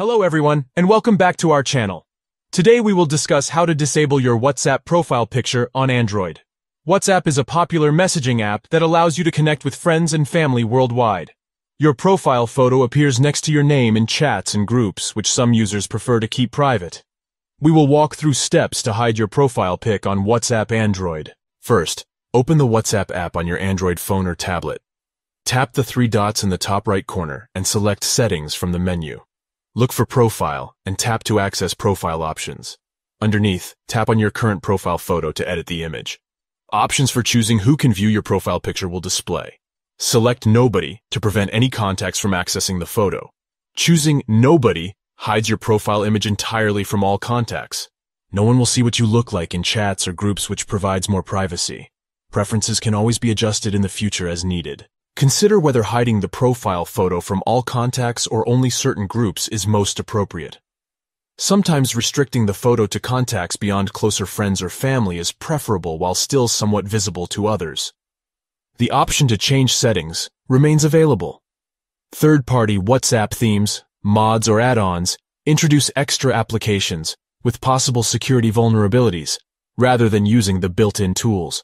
Hello everyone, and welcome back to our channel. Today we will discuss how to disable your WhatsApp profile picture on Android. WhatsApp is a popular messaging app that allows you to connect with friends and family worldwide. Your profile photo appears next to your name in chats and groups, which some users prefer to keep private. We will walk through steps to hide your profile pic on WhatsApp Android. First, open the WhatsApp app on your Android phone or tablet. Tap the three dots in the top right corner and select Settings from the menu. Look for Profile and tap to access profile options. Underneath, tap on your current profile photo to edit the image. Options for choosing who can view your profile picture will display. Select Nobody to prevent any contacts from accessing the photo. Choosing Nobody hides your profile image entirely from all contacts. No one will see what you look like in chats or groups, which provides more privacy. Preferences can always be adjusted in the future as needed. Consider whether hiding the profile photo from all contacts or only certain groups is most appropriate. Sometimes restricting the photo to contacts beyond closer friends or family is preferable while still somewhat visible to others. The option to change settings remains available. Third-party WhatsApp themes, mods, or add-ons introduce extra applications with possible security vulnerabilities, rather than using the built-in tools.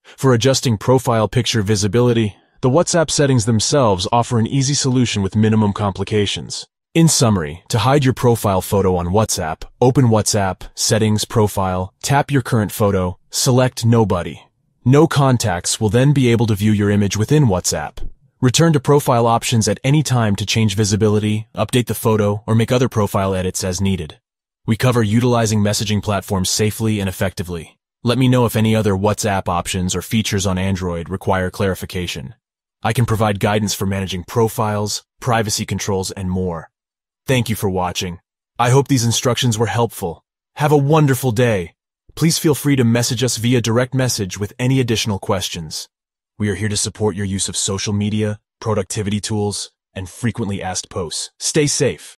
For adjusting profile picture visibility, the WhatsApp settings themselves offer an easy solution with minimum complications. In summary, to hide your profile photo on WhatsApp, open WhatsApp, Settings, Profile, tap your current photo, select Nobody. No contacts will then be able to view your image within WhatsApp. Return to profile options at any time to change visibility, update the photo, or make other profile edits as needed. We cover utilizing messaging platforms safely and effectively. Let me know if any other WhatsApp options or features on Android require clarification. I can provide guidance for managing profiles, privacy controls, and more. Thank you for watching. I hope these instructions were helpful. Have a wonderful day. Please feel free to message us via direct message with any additional questions. We are here to support your use of social media, productivity tools, and frequently asked posts. Stay safe.